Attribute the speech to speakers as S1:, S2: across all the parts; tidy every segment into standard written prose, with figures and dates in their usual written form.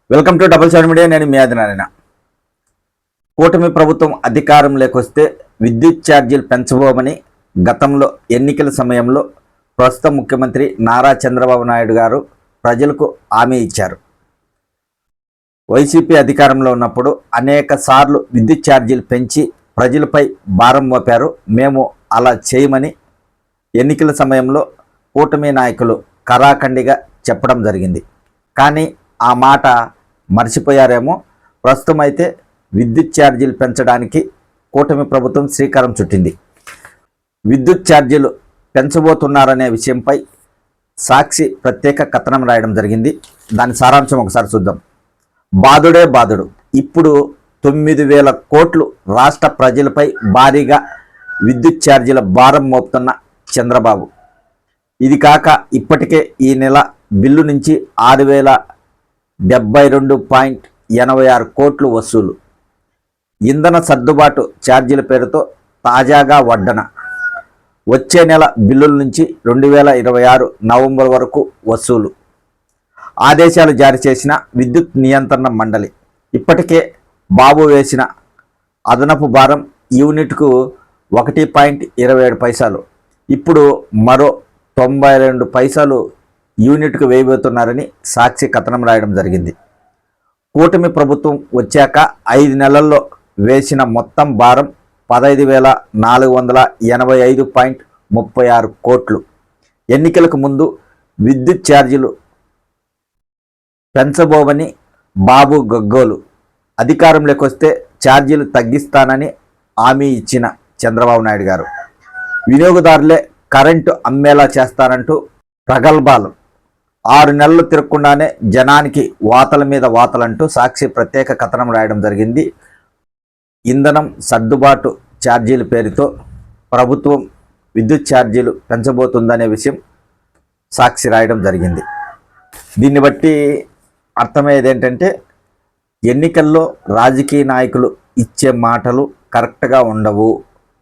S1: Welcome to double seven media. నేను మీ ఆదినారాయణ. కూటమి ప్రభుత్వం అధికారంలోకి వస్తే విద్యుత్ ఛార్జీలు పెంచబోమని గతంలో ఎన్నికల సమయంలో ప్రస్తుత ముఖ్యమంత్రి నారా చంద్రబాబు నాయుడు గారు ప్రజలకు హామీ ఇచ్చారు. వైసీపీ అధికారంలో ఉన్నప్పుడు అనేక సార్లు విద్యుత్ ఛార్జీలు పెంచి ప్రజలపై భారం మోపారు. మేము అలా చేయమని ఎన్నికల సమయంలో కూటమి నాయకులు కరాఖండిగా చెప్పడం జరిగింది. కానీ ఆ మాట మర్చిపోయారేమో. ప్రస్తుతం అయితే విద్యుత్ ఛార్జీలు పెంచడానికి కూటమి ప్రభుత్వం శ్రీకారం చుట్టింది. విద్యుత్ ఛార్జీలు పెంచబోతున్నారనే విషయంపై సాక్షి ప్రత్యేక కథనం రాయడం జరిగింది. దాని సారాంశం ఒకసారి చూద్దాం. బాధుడే బాధుడు. ఇప్పుడు 9,000 కోట్లు రాష్ట్ర ప్రజలపై భారీగా విద్యుత్ ఛార్జీల భారం మోపుతున్న చంద్రబాబు. ఇది కాక ఇప్పటికే ఈ నెల బిల్లు నుంచి 6,072.86 కోట్లు వసూలు. ఇంధన సర్దుబాటు ఛార్జీల పేరుతో తాజాగా వడ్డన. వచ్చే నెల బిల్లుల నుంచి 2026 నవంబర్ వరకు వసూలు. ఆదేశాలు జారీ చేసిన విద్యుత్ నియంత్రణ మండలి. ఇప్పటికే బాబు వేసిన అదనపు భారం యూనిట్కు 1.27 పైసలు. ఇప్పుడు మరో 92 పైసలు యూనిట్కు వేయబోతున్నారని సాక్షి కథనం రాయడం జరిగింది. కూటమి ప్రభుత్వం వచ్చాక 5 నెలల్లో వేసిన మొత్తం భారం 15,485.36 కోట్లు. ఎన్నికలకు ముందు విద్యుత్ ఛార్జీలు పెంచబోవని బాబు గగ్గోలు. అధికారంలోకి వస్తే ఛార్జీలు తగ్గిస్తానని హామీ ఇచ్చిన చంద్రబాబు నాయుడు గారు వినియోగదారులే కరెంటు అమ్మేలా చేస్తారంటూ ప్రగల్భాలు. 6 నెలలు తిరగకుండానే జనానికి వాతల మీద వాతలంటూ సాక్షి ప్రత్యేక కథనం రాయడం జరిగింది. ఇంధనం సర్దుబాటు ఛార్జీల పేరుతో ప్రభుత్వం విద్యుత్ ఛార్జీలు పెంచబోతుందనే విషయం సాక్షి రాయడం జరిగింది. దీన్ని బట్టి అర్థమయ్యేది ఏంటంటే ఎన్నికల్లో రాజకీయ నాయకులు ఇచ్చే మాటలు కరెక్ట్గా ఉండవు,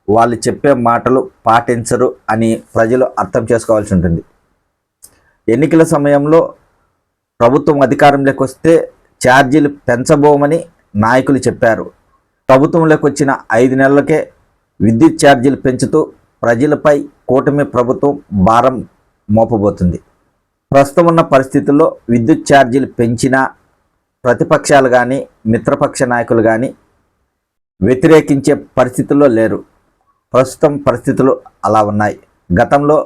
S1: వాళ్ళు చెప్పే మాటలు పాటించరు అని ప్రజలు అర్థం చేసుకోవాల్సి ఉంటుంది. ఎన్నికల సమయంలో ప్రభుత్వం అధికారంలోకి వస్తే ఛార్జీలు పెంచబోమని నాయకులు చెప్పారు. ప్రభుత్వంలోకి వచ్చిన 5 నెలలకే విద్యుత్ ఛార్జీలు పెంచుతూ ప్రజలపై కూటమి ప్రభుత్వం భారం మోపబోతుంది. ప్రస్తుతం ఉన్న పరిస్థితుల్లో విద్యుత్ ఛార్జీలు పెంచినా ప్రతిపక్షాలు కానీ మిత్రపక్ష నాయకులు కానీ వ్యతిరేకించే పరిస్థితుల్లో లేరు. ప్రస్తుతం పరిస్థితులు అలా ఉన్నాయి. గతంలో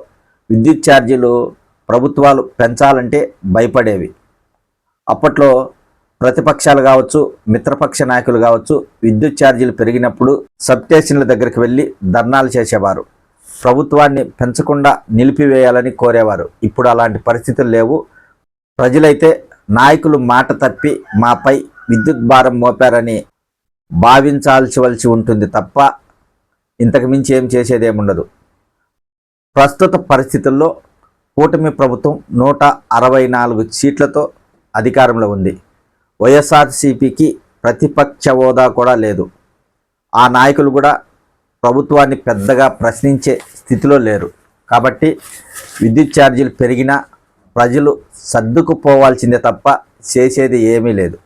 S1: విద్యుత్ ఛార్జీలు ప్రభుత్వాలు పెంచాలంటే భయపడేవి. అప్పట్లో ప్రతిపక్షాలు కావచ్చు మిత్రపక్ష నాయకులు కావచ్చు విద్యుత్ ఛార్జీలు పెరిగినప్పుడు సబ్స్టేషన్ల దగ్గరికి వెళ్ళి ధర్నాలు చేసేవారు. ప్రభుత్వాన్ని పెంచకుండా నిలిపివేయాలని కోరేవారు. ఇప్పుడు అలాంటి పరిస్థితులు లేవు. ప్రజలైతే నాయకులు మాట తప్పి మాపై విద్యుత్ భారం మోపారని భావించాల్సి ఉంటుంది తప్ప ఇంతకు మించి ఏం చేసేదేముండదు. ప్రస్తుత పరిస్థితుల్లో కూటమి ప్రభుత్వం 164 సీట్లతో అధికారంలో ఉంది. వైఎస్ఆర్సీపీకి ప్రతిపక్ష హోదా కూడా లేదు. ఆ నాయకులు కూడా ప్రభుత్వాన్ని పెద్దగా ప్రశ్నించే స్థితిలో లేరు. కాబట్టి విద్యుత్ ఛార్జీలు పెరిగినా ప్రజలు సర్దుకుపోవాల్సిందే తప్ప చేసేది ఏమీ లేదు.